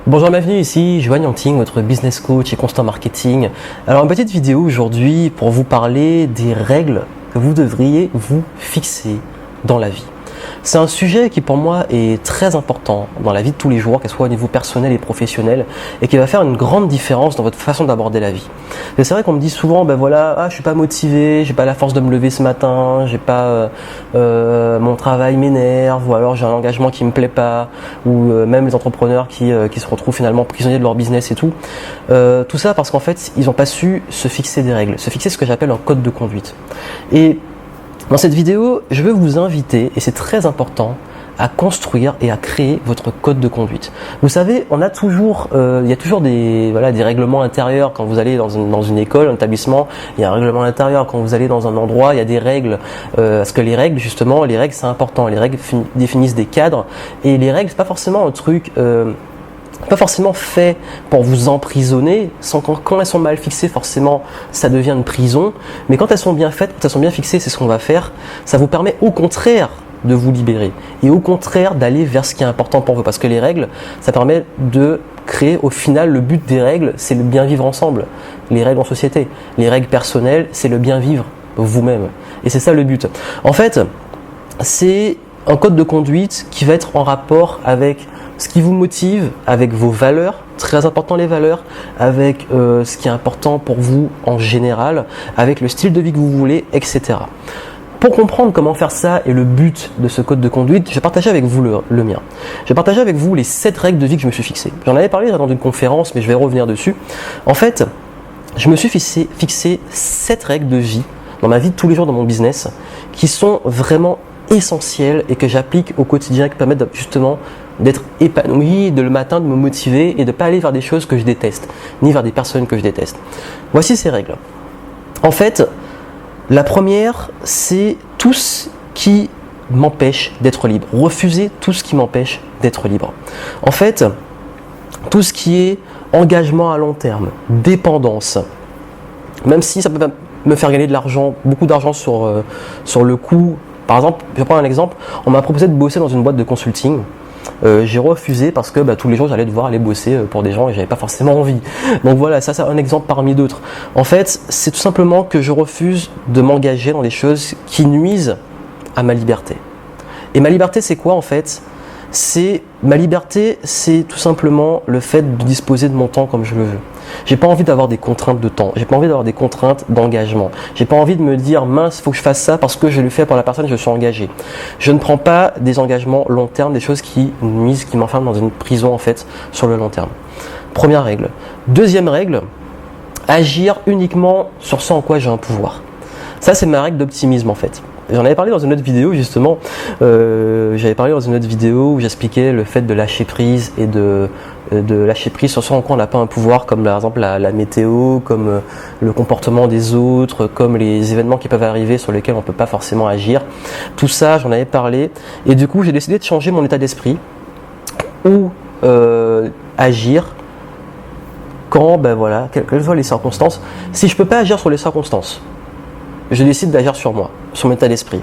Bonjour, bienvenue ici, Joanne Yanting, votre business coach et constant marketing. Alors une petite vidéo aujourd'hui pour vous parler des règles que vous devriez vous fixer dans la vie. C'est un sujet qui pour moi est très important dans la vie de tous les jours, qu'elle soit au niveau personnel et professionnel, et qui va faire une grande différence dans votre façon d'aborder la vie. Et c'est vrai qu'on me dit souvent, je suis pas motivé, j'ai pas la force de me lever ce matin, j'ai pas mon travail m'énerve, ou alors j'ai un engagement qui me plaît pas, ou même les entrepreneurs qui se retrouvent finalement prisonniers de leur business et tout. Tout ça parce qu'en fait, ils n'ont pas su se fixer des règles, se fixer ce que j'appelle un code de conduite. Et dans cette vidéo, je veux vous inviter, et c'est très important, à construire et à créer votre code de conduite. Vous savez, il y a toujours des règlements intérieurs quand vous allez dans une école, un établissement. Il y a un règlement intérieur quand vous allez dans un endroit. Il y a des règles, parce que les règles c'est important. Les règles définissent des cadres, et les règles c'est pas forcément un truc. Pas forcément fait pour vous emprisonner, quand elles sont mal fixées, forcément ça devient une prison, mais quand elles sont bien faites, quand elles sont bien fixées, c'est ce qu'on va faire, ça vous permet au contraire de vous libérer, et au contraire d'aller vers ce qui est important pour vous, parce que les règles, ça permet de créer, au final, le but des règles, c'est le bien vivre ensemble, les règles en société, les règles personnelles, c'est le bien vivre vous-même, et c'est ça le but. En fait, c'est un code de conduite qui va être en rapport avec ce qui vous motive, avec vos valeurs, très important les valeurs, avec ce qui est important pour vous en général, avec le style de vie que vous voulez, etc. Pour comprendre comment faire ça et le but de ce code de conduite, je vais partager avec vous le mien. Je vais partager avec vous les 7 règles de vie que je me suis fixées. J'en avais parlé dans une conférence, mais je vais revenir dessus. En fait, je me suis fixé 7 règles de vie dans ma vie de tous les jours dans mon business qui sont vraiment essentielles et que j'applique au quotidien, qui permettent justement d'être épanoui, de le matin, de me motiver et de ne pas aller vers des choses que je déteste, ni vers des personnes que je déteste. Voici ces règles. En fait, la première, c'est tout ce qui m'empêche d'être libre. Refuser tout ce qui m'empêche d'être libre. En fait, tout ce qui est engagement à long terme, dépendance, même si ça peut me faire gagner de l'argent, beaucoup d'argent sur le coup. Par exemple, je prends un exemple, on m'a proposé de bosser dans une boîte de consulting. J'ai refusé parce que tous les jours j'allais devoir aller bosser pour des gens et j'avais pas forcément envie. Donc voilà, ça c'est un exemple parmi d'autres. En fait, c'est tout simplement que je refuse de m'engager dans des choses qui nuisent à ma liberté. Et ma liberté, c'est quoi en fait ? Ma liberté, c'est tout simplement le fait de disposer de mon temps comme je le veux. J'ai pas envie d'avoir des contraintes de temps, j'ai pas envie d'avoir des contraintes d'engagement. J'ai pas envie de me dire mince, faut que je fasse ça parce que je le fais pour la personne, je suis engagé. Je ne prends pas des engagements long terme, des choses qui nuisent, qui m'enferment dans une prison en fait sur le long terme. Première règle. Deuxième règle, agir uniquement sur ce en quoi j'ai un pouvoir. Ça c'est ma règle d'optimisme en fait. J'en avais parlé dans une autre vidéo justement, où j'expliquais le fait de lâcher prise et de lâcher prise sur ce en quoi on n'a pas un pouvoir, comme par exemple la météo, comme le comportement des autres, comme les événements qui peuvent arriver sur lesquels on ne peut pas forcément agir. Tout ça, j'en avais parlé et du coup j'ai décidé de changer mon état d'esprit ou agir quand, quelles soient les circonstances. Si je ne peux pas agir sur les circonstances, je décide d'agir sur moi, sur mon état d'esprit.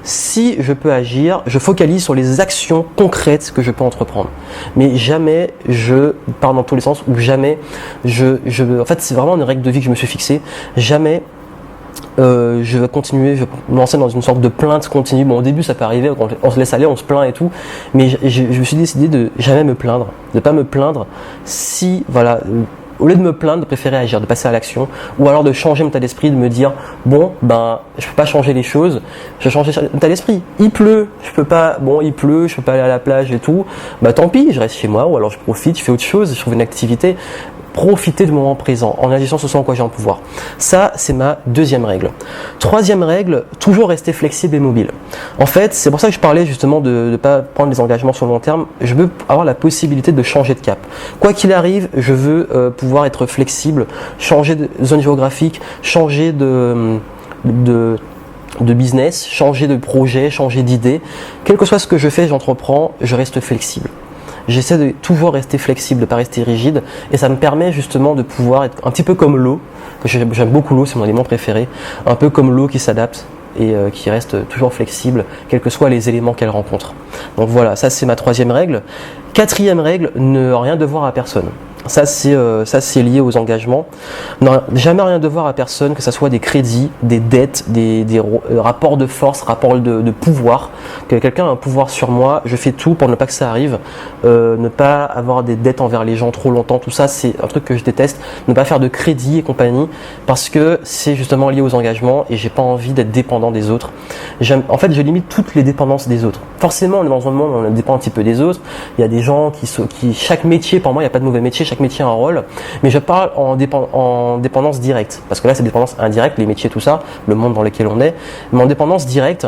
Si je peux agir, je focalise sur les actions concrètes que je peux entreprendre. Mais jamais je pars dans tous les sens, ou jamais en fait, c'est vraiment une règle de vie que je me suis fixée. Jamais je vais continuer, je vais me lancer dans une sorte de plainte continue. Bon, au début, ça peut arriver, on se laisse aller, on se plaint et tout. Mais je me suis décidé de jamais me plaindre, de ne pas me plaindre si, au lieu de me plaindre, de préférer agir, de passer à l'action, ou alors de changer mon état d'esprit, de me dire je peux pas changer les choses, je vais changer mon état d'esprit. Il pleut, je peux pas aller à la plage et tout, tant pis, je reste chez moi, ou alors je profite, je fais autre chose, je trouve une activité. Profiter du moment présent en agissant sur ce en quoi j'ai un pouvoir. Ça, c'est ma deuxième règle. Troisième règle, toujours rester flexible et mobile. En fait, c'est pour ça que je parlais justement de ne pas prendre des engagements sur le long terme. Je veux avoir la possibilité de changer de cap. Quoi qu'il arrive, je veux pouvoir être flexible, changer de zone géographique, changer de business, changer de projet, changer d'idée. Quel que soit ce que je fais, j'entreprends, je reste flexible. J'essaie de toujours rester flexible, de ne pas rester rigide, et ça me permet justement de pouvoir être un petit peu comme l'eau, que j'aime beaucoup l'eau, c'est mon aliment préféré, un peu comme l'eau qui s'adapte et qui reste toujours flexible, quels que soient les éléments qu'elle rencontre. Donc voilà, ça c'est ma troisième règle. Quatrième règle, ne rien devoir à personne. Ça c'est lié aux engagements. Non, jamais rien devoir à personne, que ce soit des crédits, des dettes, des rapports de force, rapports de pouvoir. Que quelqu'un a un pouvoir sur moi, je fais tout pour ne pas que ça arrive. Ne pas avoir des dettes envers les gens trop longtemps, tout ça c'est un truc que je déteste. Ne pas faire de crédit et compagnie, parce que c'est justement lié aux engagements et j'ai pas envie d'être dépendant des autres. En fait, je limite toutes les dépendances des autres. Forcément, on est dans un monde où on dépend un petit peu des autres. Il y a des gens qui chaque métier, pour moi, il n'y a pas de mauvais métier, chaque métier a un rôle, mais je parle en dépendance directe, parce que là c'est dépendance indirecte, les métiers, tout ça, le monde dans lequel on est, mais en dépendance directe,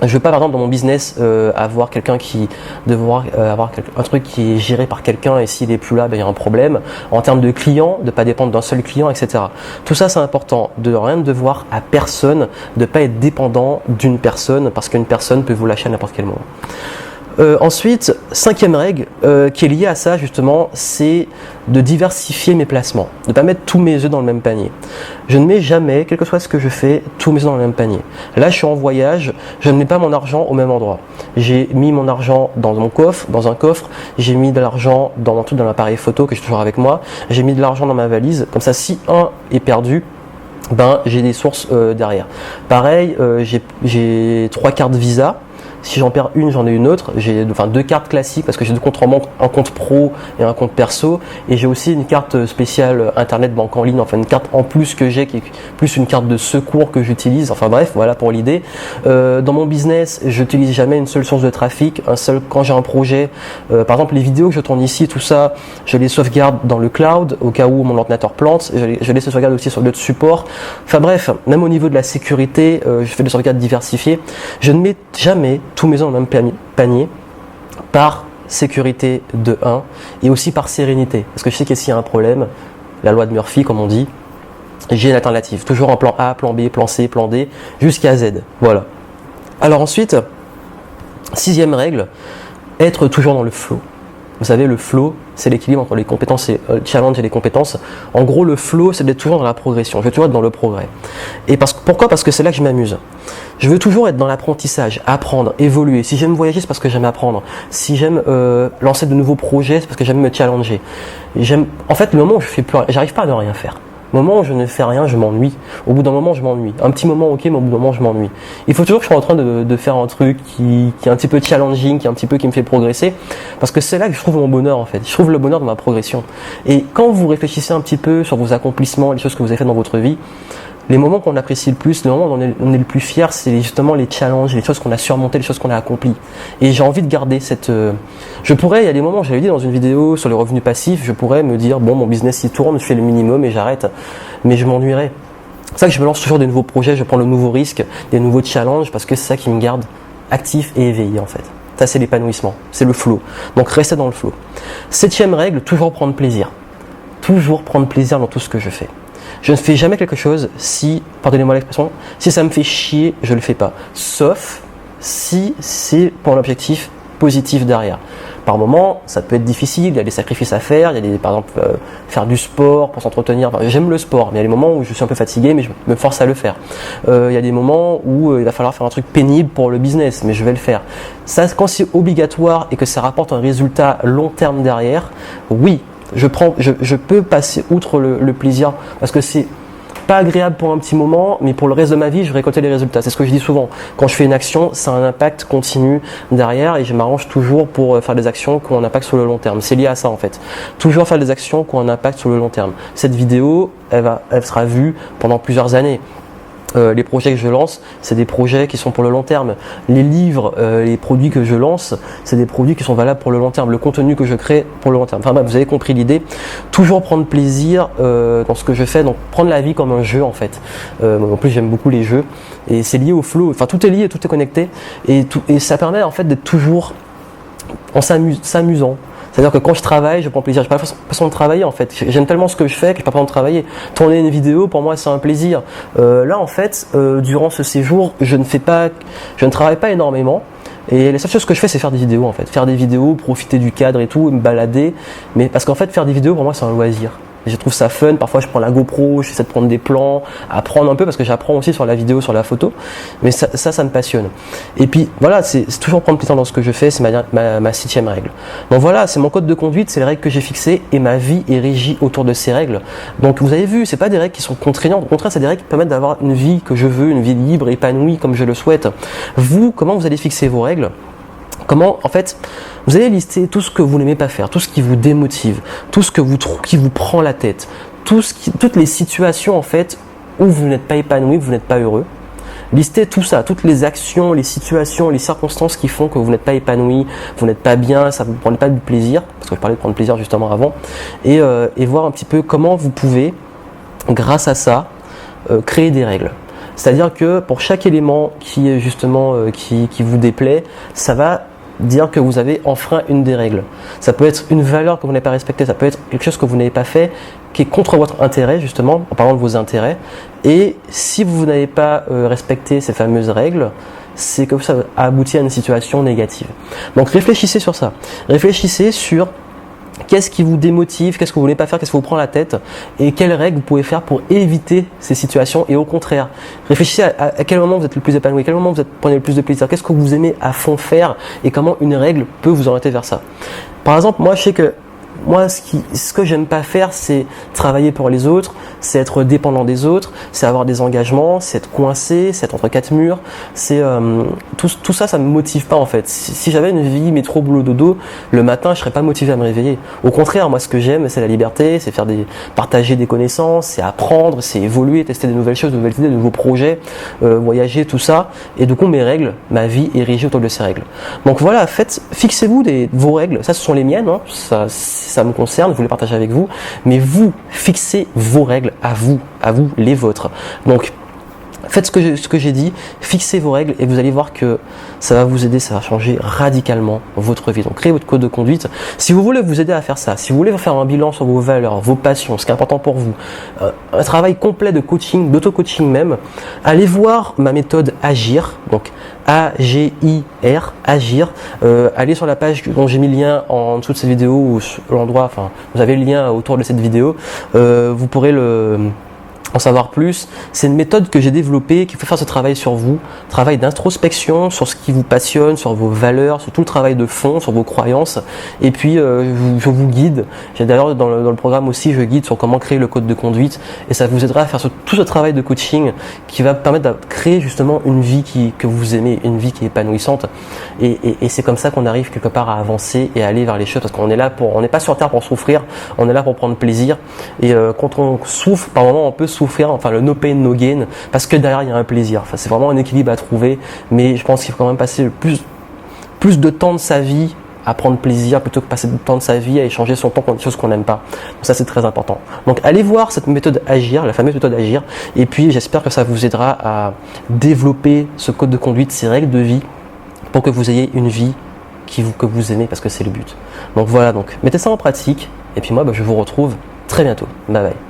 je veux pas par exemple dans mon business avoir quelqu'un qui devoir avoir un truc qui est géré par quelqu'un et s'il est plus là, ben, il y a un problème. En termes de clients, de pas dépendre d'un seul client, etc. Tout ça c'est important, de rien devoir à personne, de pas être dépendant d'une personne, parce qu'une personne peut vous lâcher à n'importe quel moment. Ensuite, cinquième règle qui est liée à ça justement, c'est de diversifier mes placements, de ne pas mettre tous mes œufs dans le même panier. Je ne mets jamais, quel que soit ce que je fais, tous mes œufs dans le même panier. Là, je suis en voyage, je ne mets pas mon argent au même endroit. J'ai mis mon argent dans mon coffre, dans un coffre, j'ai mis de l'argent dans mon truc, dans l'appareil photo que j'ai toujours avec moi, j'ai mis de l'argent dans ma valise, comme ça si un est perdu, ben j'ai des sources derrière. Pareil, j'ai 3 cartes Visa. Si j'en perds une, j'en ai une autre. J'ai 2 cartes classiques parce que j'ai 2 comptes en banque, un compte pro et un compte perso. Et j'ai aussi une carte spéciale internet banque en ligne, enfin une carte en plus que j'ai, qui est plus une carte de secours que j'utilise. Enfin bref, voilà pour l'idée. Dans mon business, je n'utilise jamais une seule source de trafic, quand j'ai un projet. Par exemple, les vidéos que je tourne ici, tout ça, je les sauvegarde dans le cloud au cas où mon ordinateur plante. Je les sauvegarde aussi sur d'autres supports. Enfin bref, même au niveau de la sécurité, je fais des sauvegardes diversifiées. Je ne mets jamais tous mes œufs dans le même panier, par sécurité de 1 et aussi par sérénité, parce que je sais que s'il y a un problème, la loi de Murphy comme on dit, j'ai une alternative, toujours en plan A, plan B, plan C, plan D, jusqu'à Z, voilà. Alors ensuite, sixième règle, être toujours dans le flow. Vous savez, le flow, c'est l'équilibre entre les compétences et le challenge et les compétences. En gros, le flow, c'est d'être toujours dans la progression. Je veux toujours être dans le progrès. Et pourquoi ? Parce que c'est là que je m'amuse. Je veux toujours être dans l'apprentissage, apprendre, évoluer. Si j'aime voyager, c'est parce que j'aime apprendre. Si j'aime lancer de nouveaux projets, c'est parce que j'aime me challenger. En fait, le moment où j'arrive pas à ne rien faire. Au moment où je ne fais rien, je m'ennuie. Au bout d'un moment, je m'ennuie. Un petit moment, ok, mais au bout d'un moment, je m'ennuie. Il faut toujours que je sois en train de faire un truc qui est un petit peu challenging, qui me fait progresser. Parce que c'est là que je trouve mon bonheur, en fait. Je trouve le bonheur dans ma progression. Et quand vous réfléchissez un petit peu sur vos accomplissements, les choses que vous avez faites dans votre vie, les moments qu'on apprécie le plus, les moments où on est le plus fier, c'est justement les challenges, les choses qu'on a surmontées, les choses qu'on a accomplies. Et j'ai envie de garder cette... il y a des moments, j'avais dit dans une vidéo sur les revenus passifs, je pourrais me dire, bon, mon business il tourne, je fais le minimum et j'arrête. Mais je m'ennuierais. C'est pour ça que je me lance toujours des nouveaux projets, je prends le nouveau risque, des nouveaux challenges, parce que c'est ça qui me garde actif et éveillé en fait. Ça c'est l'épanouissement, c'est le flow. Donc restez dans le flow. Septième règle, toujours prendre plaisir. Toujours prendre plaisir dans tout ce que je fais. Je ne fais jamais quelque chose si, pardonnez-moi l'expression, si ça me fait chier, je ne le fais pas. Sauf si c'est pour un objectif positif derrière. Par moment, ça peut être difficile, il y a des sacrifices à faire, il y a par exemple, faire du sport pour s'entretenir. Enfin, j'aime le sport, mais il y a des moments où je suis un peu fatigué, mais je me force à le faire. Il y a des moments où il va falloir faire un truc pénible pour le business, mais je vais le faire. Ça, quand c'est obligatoire et que ça rapporte un résultat long terme derrière, oui, je peux passer outre le plaisir, parce que c'est pas agréable pour un petit moment, mais pour le reste de ma vie, je vais récolter les résultats. C'est ce que je dis souvent. Quand je fais une action, ça a un impact continu derrière et je m'arrange toujours pour faire des actions qui ont un impact sur le long terme. C'est lié à ça en fait. Toujours faire des actions qui ont un impact sur le long terme. Cette vidéo, elle sera vue pendant plusieurs années. Les projets que je lance, c'est des projets qui sont pour le long terme. Les livres, les produits que je lance, c'est des produits qui sont valables pour le long terme. Le contenu que je crée pour le long terme. Enfin bref, vous avez compris l'idée. Toujours prendre plaisir dans ce que je fais, donc prendre la vie comme un jeu en fait. En plus, j'aime beaucoup les jeux et c'est lié au flow. Enfin, tout est lié, tout est connecté et ça permet en fait d'être toujours en s'amusant. C'est-à-dire que quand je travaille, je prends plaisir. Je n'ai pas façon de travailler en fait. J'aime tellement ce que je fais que je n'ai pas besoin de travailler. Tourner une vidéo, pour moi, c'est un plaisir. Là, en fait, durant ce séjour, je ne travaille pas énormément. Et les seules choses que je fais, c'est faire des vidéos en fait. Faire des vidéos, profiter du cadre et tout, me balader. Mais parce qu'en fait, faire des vidéos, pour moi, c'est un loisir. je trouve ça fun. Parfois je prends la GoPro, j'essaie de prendre des plans, apprendre un peu parce que j'apprends aussi sur la vidéo, sur la photo, mais ça me passionne. Et puis voilà, c'est toujours prendre plaisir dans ce que je fais, c'est ma 6e règle. Donc voilà, c'est mon code de conduite, c'est les règles que j'ai fixées et ma vie est régie autour de ces règles. Donc vous avez vu, c'est pas des règles qui sont contraignantes, au contraire c'est des règles qui permettent d'avoir une vie que je veux, une vie libre, épanouie comme je le souhaite. Vous, comment vous allez fixer vos règles? Comment, en fait, vous allez lister tout ce que vous n'aimez pas faire, tout ce qui vous démotive, tout ce qui vous prend la tête, toutes les situations en fait où vous n'êtes pas épanoui, vous n'êtes pas heureux. Listez tout ça, toutes les actions, les situations, les circonstances qui font que vous n'êtes pas épanoui, vous n'êtes pas bien, ça ne vous prenez pas du plaisir, parce que je parlais de prendre plaisir justement avant, et voir un petit peu comment vous pouvez, grâce à ça, créer des règles. C'est-à-dire que pour chaque élément qui est justement qui vous déplaît, ça va dire que vous avez enfreint une des règles. Ça peut être une valeur que vous n'avez pas respectée, ça peut être quelque chose que vous n'avez pas fait, qui est contre votre intérêt justement, en parlant de vos intérêts. Et si vous n'avez pas respecté ces fameuses règles, c'est que ça a abouti à une situation négative. Donc réfléchissez sur ça. Réfléchissez sur qu'est-ce qui vous démotive, qu'est-ce que vous voulez pas faire, qu'est-ce qui vous prend la tête et quelles règles vous pouvez faire pour éviter ces situations et au contraire, réfléchissez à quel moment vous êtes le plus épanoui, à quel moment vous prenez le plus de plaisir, qu'est-ce que vous aimez à fond faire et comment une règle peut vous orienter vers ça. Par exemple, moi je sais que ce que j'aime pas faire, c'est travailler pour les autres, c'est être dépendant des autres, c'est avoir des engagements, c'est être coincé, c'est être entre quatre murs. C'est tout ça, ça me motive pas en fait. Si j'avais une vie métro boulot dodo, le matin, je serais pas motivé à me réveiller. Au contraire, moi, ce que j'aime, c'est la liberté, c'est partager des connaissances, c'est apprendre, c'est évoluer, tester des nouvelles choses, de nouvelles idées, de nouveaux projets, voyager, tout ça. Et du coup, mes règles, ma vie est régie autour de ces règles. Donc voilà, fixez-vous vos règles. Ça, ce sont les miennes. Hein. Ça me concerne, je vous les partage avec vous, mais vous, fixez vos règles à vous les vôtres. Donc, faites ce que j'ai dit, fixez vos règles et vous allez voir que ça va vous aider, ça va changer radicalement votre vie. Donc, créez votre code de conduite. Si vous voulez vous aider à faire ça, si vous voulez faire un bilan sur vos valeurs, vos passions, ce qui est important pour vous, un travail complet de coaching, d'auto-coaching même, allez voir ma méthode Agir, donc A-G-I-R, Agir. Allez sur la page dont j'ai mis le lien en dessous de cette vidéo ou sur l'endroit, enfin, vous avez le lien autour de cette vidéo. Vous pourrez en savoir plus. C'est une méthode que j'ai développée qui fait faire ce travail sur vous, travail d'introspection sur ce qui vous passionne, sur vos valeurs, sur tout le travail de fond, sur vos croyances. Et puis je vous guide. J'ai d'ailleurs dans le programme aussi, je guide sur comment créer le code de conduite et ça vous aidera à faire tout ce travail de coaching qui va permettre de créer justement une vie que vous aimez, une vie qui est épanouissante. Et c'est comme ça qu'on arrive quelque part à avancer et à aller vers les choses parce qu'on est là on n'est pas sur terre pour souffrir, on est là pour prendre plaisir. Et quand on souffre, par moment on peut souffrir, enfin le no pain no gain, parce que derrière il y a un plaisir. Enfin, c'est vraiment un équilibre à trouver, mais je pense qu'il faut quand même passer le plus de temps de sa vie à prendre plaisir plutôt que passer du temps de sa vie à échanger son temps contre des choses qu'on n'aime pas. Donc ça c'est très important. Donc allez voir cette méthode Agir, la fameuse méthode Agir, et puis j'espère que ça vous aidera à développer ce code de conduite, ces règles de vie, pour que vous ayez une vie que vous aimez, parce que c'est le but. Donc voilà, donc mettez ça en pratique, et puis moi je vous retrouve très bientôt. Bye bye.